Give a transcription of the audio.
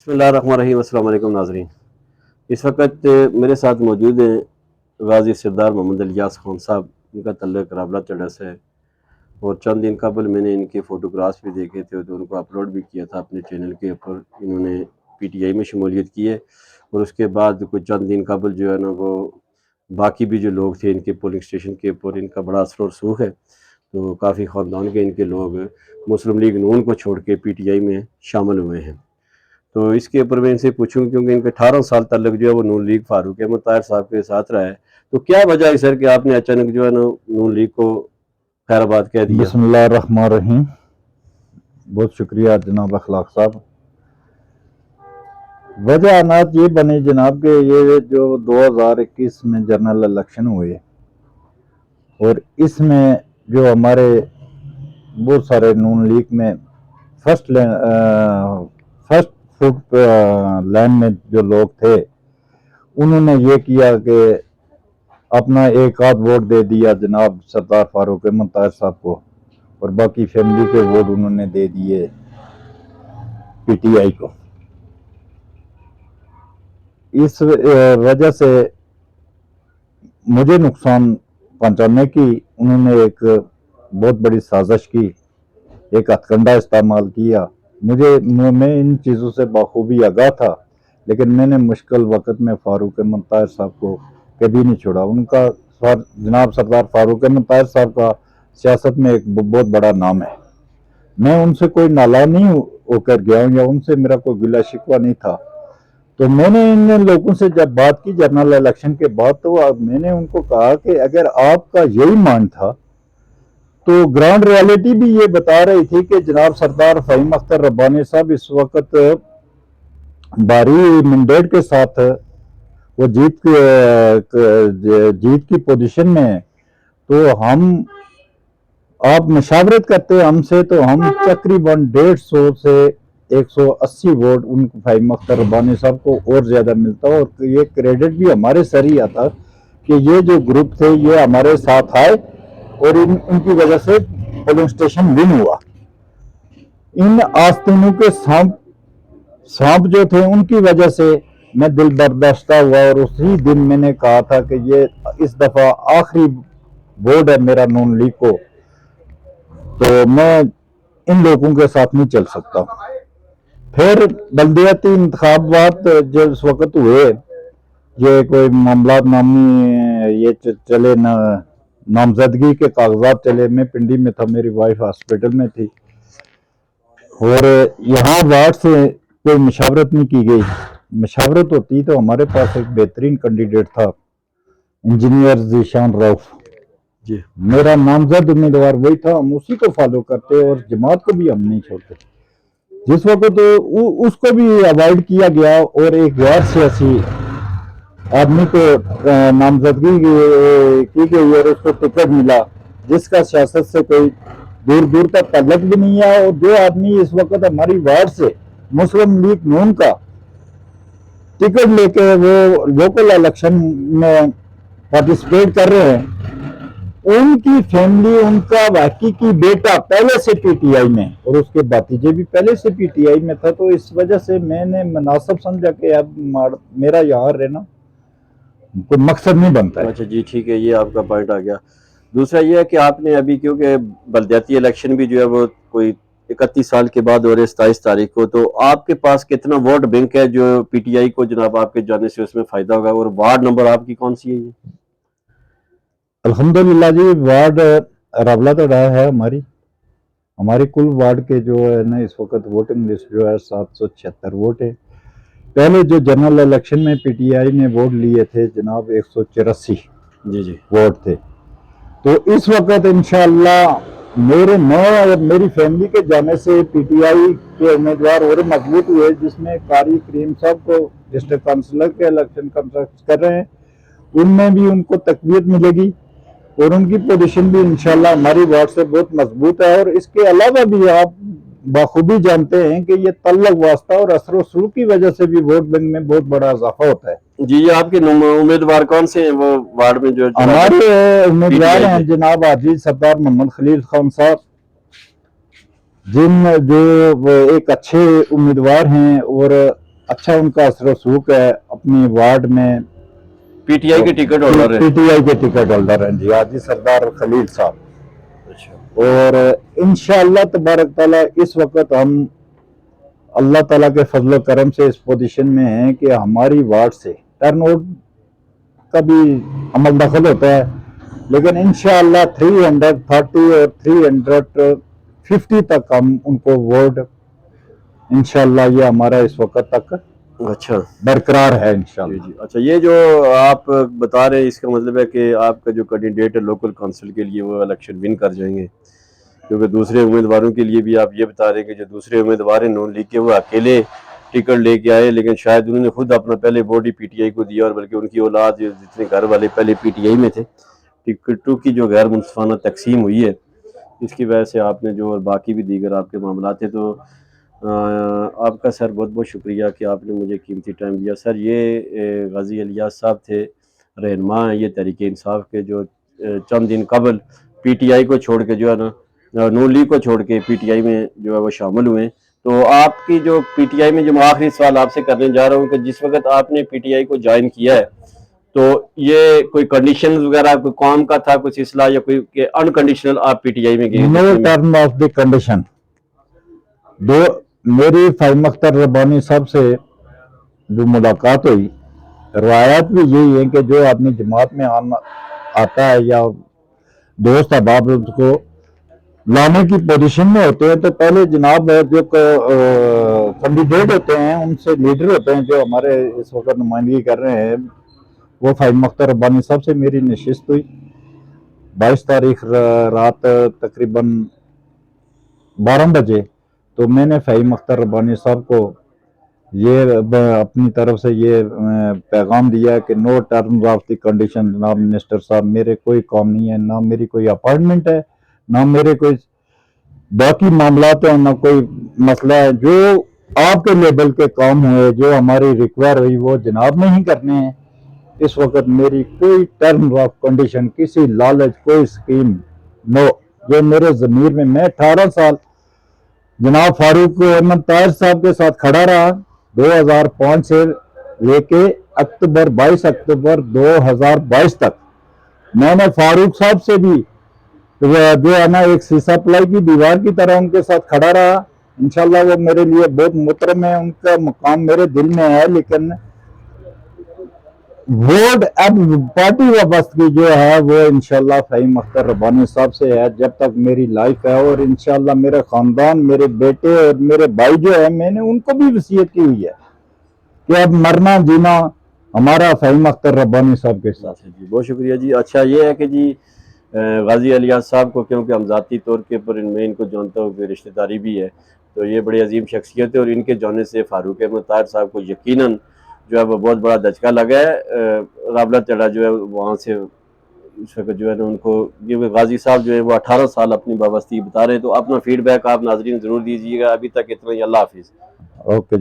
बिस्मिल्लाहिर्रहमानिर्रहीम। अस्सलाम वालेकुम नाज़रीन। इस वक्त मेरे साथ मौजूद हैं गाज़ी सरदार मोहम्मद इलियास खान साहब। इनका तल्लुक़ राबला चड़ा से है और चंद दिन कबल मैंने इनके फ़ोटोग्राफ्स भी देखे थे तो उनको अपलोड भी किया था अपने चैनल के ऊपर। इन्होंने पीटीआई में शमूलियत की है और उसके बाद कुछ चंद दिन कबल जो है ना वो बाकी भी जो लोग थे इनके पोलिंग स्टेशन के ऊपर इनका बड़ा असर और रसूख है। तो काफ़ी ख़ानदान के इनके लोग मुस्लिम लीग नून को छोड़ के पीटीआई में शामिल हुए हैं। तो इसके ऊपर मैं इनसे पूछूँ क्योंकि इनके 18 साल तल्लुक जो है वो नून लीग फारूक अहमद ताहिर साहब के साथ रहा है। तो क्या वजह है सर कि आपने अचानक जो है ना नून लीग को खैराबाद कह दिया? बिस्मिल्लाहिर्रहमानिर्रहीम। बहुत शुक्रिया जनाब अखलाक साहब। वजह अनात ये बनी जनाब के ये जो 2021 में जनरल इलेक्शन हुए और इसमें जो हमारे बहुत सारे नून लीग में फर्स्ट फुट लाइन में जो लोग थे उन्होंने ये किया कि अपना एक आध वोट दे दिया जनाब सरदार फारूक अहमद ताहिर साहब को और बाकी फैमिली के वोट उन्होंने दे दिए पीटीआई को। इस वजह से मुझे नुकसान पहुंचाने की उन्होंने एक बहुत बड़ी साजिश की, एक हथकंडा इस्तेमाल किया। मैं इन चीज़ों से बखूबी आगाह था, लेकिन मैंने मुश्किल वक्त में फारूक अहमद ताहिर साहब को कभी नहीं छोड़ा। उनका जनाब सरदार फारूक अहमद ताहिर साहब का सियासत में एक बहुत बड़ा नाम है। मैं उनसे कोई नाला नहीं होकर गया हूँ या उनसे मेरा कोई गिला शिकवा नहीं था। तो मैंने इन लोगों से जब बात की जनरल इलेक्शन के बाद तो मैंने उनको कहा कि अगर आपका यही मान था तो ग्राउंड रियलिटी भी ये बता रही थी कि जनाब सरदार फ़हीम अख्तर रब्बानी साहब इस वक्त भारी मैंडेट के साथ वो जीत की पोजीशन में है। तो हम आप मशावरत करते हैं हमसे तो हम तकरीबन 150 से 180 वोट उनको फ़हीम अख्तर रब्बानी साहब को और ज्यादा मिलता और ये क्रेडिट भी हमारे सर ही आता कि ये जो ग्रुप थे ये हमारे साथ आए और इनकी वजह से पोलिंग स्टेशन विन हुआ। इन आस्तीनों के सांप जो थे उनकी वजह से मैं दिल बर्दाश्ता हुआ और उसी दिन मैंने कहा था कि ये इस दफा आखिरी वोट है मेरा नून लीग को, तो मैं इन लोगों के साथ नहीं चल सकता। फिर बल्दियाती इंतखाबात जो इस वक्त हुए, ये कोई मामला नामी ये चले ना, नामजदगी के कागजात चले। मैं पिंडी में था, मेरी वाइफ हॉस्पिटल में थी और यहाँ वार्ड से कोई मशावरत नहीं की गई। मशावरत होती तो हमारे पास एक बेहतरीन कैंडिडेट था इंजीनियर जीशान रऊफ जी, मेरा नामजद उम्मीदवार वही था। हम उसी को फॉलो करते और जमात को भी हम नहीं छोड़ते। जिस वक्त तो उसको भी अवॉइड किया गया और एक गैर सियासी आदमी को नामजदगी की गई और उसको टिकट मिला जिसका सियासत से कोई दूर दूर तक ताल्लुक भी नहीं है। और जो आदमी इस वक्त हमारी वार्ड से मुस्लिम लीग नून का टिकट लेके वो लोकल इलेक्शन में पार्टिसिपेट कर रहे हैं, उनकी फैमिली, उनका वाकई की बेटा पहले से पीटीआई में और उसके भतीजे भी पहले से पीटीआई में था। तो इस वजह से मैंने मुनासिब समझा कि अब मेरा यहाँ रहना कोई मकसद नहीं बनता है। अच्छा जी, ठीक है, ये आपका पॉइंट आ गया। दूसरा ये है कि आपने अभी क्योंकि बल्दियाती इलेक्शन भी जो है वो कोई 31 साल के बाद हो रहे 27 तारीख को, तो आपके पास कितना वोट बैंक है जो पीटीआई को जनाब आपके जाने से उसमें फायदा होगा और वार्ड नंबर आपकी कौन सी है ये? अल्हम्दुलिल्लाह जी, वार्ड रावला तड़ा है हमारी। हमारी कुल वार्ड के जो है ना इस वक्त वोटिंग लिस्ट जो है 776 वोट है। पहले जो जनरल इलेक्शन में पीटीआई ने वोट लिए थे जनाब 184 जी जी वोट थे। तो इस वक्त इंशाअल्लाह मैं और मेरी फैमिली के जाने से पीटीआई के उम्मीदवार और मजबूत हुए, जिसमें कारी करीम साहब को डिस्ट्रिक्ट काउंसिलर के इलेक्शन कंटेस्ट कर रहे हैं। उनमें भी उनको तकवीत मिलेगी और उनकी पोजीशन भी इंशाल्लाह हमारी वार्ड से बहुत मजबूत है। और इसके अलावा भी आप बाखूबी जानते हैं कि ये तल्लक वास्ता और असर सलूक की वजह से भी वोट बैंक में बहुत बड़ा इजाफा होता है। जी, ये आपके उम्मीदवार कौन से हैं वो वार्ड में जो हमारे उम्मीदवार हैं जनाब हाजी सरदार मोहम्मद खलील खान साहब, जिन जो एक अच्छे उम्मीदवार हैं और अच्छा उनका असर सूख है अपनी वार्ड में। पीटीआई के टिकट होल्डर है। पीटीआई के टिकट होल्डर हैं जी, हाजी सरदार खलील साहब। अच्छा। और इंशाअल्लाह तबारक ताला इस वक्त हम अल्लाह ताला के फजल करम से इस पोजीशन में हैं कि हमारी वार्ड से टर्नआउट का भी अमल दखल होता है, लेकिन इंशाअल्लाह 330 और 350 तक हम उनको वोट इंशाअल्लाह ये हमारा इस वक्त तक अच्छा बरकरार है जी इंशाअल्लाह। जी। अच्छा, ये जो आप बता रहे हैं इसका मतलब है कि आपका जो कैंडिडेट है लोकल काउंसिल के लिए वो इलेक्शन विन कर जाएंगे, क्योंकि दूसरे उम्मीदवारों के लिए भी आप ये बता रहे हैं कि जो दूसरे उम्मीदवार हैं नून लीग के वो अकेले टिकट लेके आए, लेकिन शायद उन्होंने खुद अपना पहले वोट ही पीटीआई को दिया, और बल्कि उनकी औलाद जितने घर वाले पहले पीटीआई में थे। टिकटों की जो गैर मुनसिफाना तकसीम हुई है इसकी वजह से आपने जो और बाकी भी दीगर आपके मामला थे, तो आपका सर बहुत बहुत शुक्रिया कि आपने मुझे कीमती टाइम दिया। सर ये गाजी इलियास साहब थे, रहनुमा हैं ये तहरीक इंसाफ के, जो चंद दिन कबल पीटीआई को छोड़ के जो है ना नून लीग को छोड़ के पीटीआई में जो है वो शामिल हुए। तो आपकी जो पीटीआई में, जो मैं आखिरी सवाल आपसे करने जा रहा हूँ कि जिस वक्त आपने पीटीआई को ज्वाइन किया है तो ये कोई कंडीशन वगैरह कोई काम का था, कुछ सिलसिला, या कोई अनकंडीशनल आप पीटीआई में गए? No term of the condition. दो मेरी फाइम अख्तर रब्बानी साहब से जो मुलाकात हुई, रवायत भी यही है कि जो आदमी जमात में आना आता है या दोस्त अहबाब उसको लाने की पोजीशन में होते हैं, तो पहले जनाब जो कैंडिडेट होते हैं उनसे लीडर होते हैं जो हमारे इस वक्त नुमाइंदगी कर रहे हैं, वो फाइम अख्तर रब्बानी साहब से मेरी नशिस्त हुई 22 तारीख रात तकरीबन 12 बजे। तो मैंने फाइम अख्तर रब्बानी साहब को ये अपनी तरफ से ये पैगाम दिया कि no terms of the condition, जनाब मिनिस्टर साहब मेरे कोई काम नहीं है, ना मेरी कोई अपॉइंटमेंट है, ना मेरे कोई बाकी मामला है, ना कोई मसला है। जो आपके लेवल के काम हुए, जो हमारी रिक्वायर हुई, वो जनाब ने ही करने हैं। इस वक्त मेरी कोई टर्म ऑफ कंडीशन, किसी लालच, कोई स्कीम नो। जो मेरे जमीर में, मैं 18 साल जनाब फारूक अहमद ताहिर साहब के साथ खड़ा रहा 2005 से लेके 22 अक्टूबर 2022 तक। मैंने फारूक साहब से भी जो है ना एक शीशा प्लाई की दीवार की तरह उनके साथ खड़ा रहा। इंशाल्लाह वो मेरे लिए बहुत मुहतरम है, उनका मकाम मेरे दिल में है, लेकिन वोट अब पार्टी वाबस्तगी जो है वो इंशाल्लाह फाइम अख्तर रब्बानी साहब से है जब तक मेरी लाइफ है। और इंशाल्लाह मेरा खानदान, मेरे बेटे और मेरे भाई जो है, मैंने उनको भी वसीयत की हुई है कि अब मरना जीना हमारा फाइम अख्तर रब्बानी साहब के साथ है। जी बहुत शुक्रिया जी। अच्छा ये है कि जी गाजी इलियास साहब को, क्योंकि हम ज़ाती तौर के ऊपर इनमें इनको जानता हूँ कि रिश्तेदारी भी है, तो ये बड़ी अजीम शख्सियत है, और इनके जाने से फारूक अहमद ताहिर साहब को यकीनन जो है वो बहुत बड़ा धचका लगा है। राबला चढ़ा जो है वहाँ से इस वक्त जो है ना उनको, ये गाजी साहब जो है वो 18 साल अपनी वाबस्तगी बता रहे हैं। तो अपना फीडबैक आप नाजरीन ज़रूर दीजिएगा। अभी तक इतना ही, अल्लाह हाफिज़। ओके।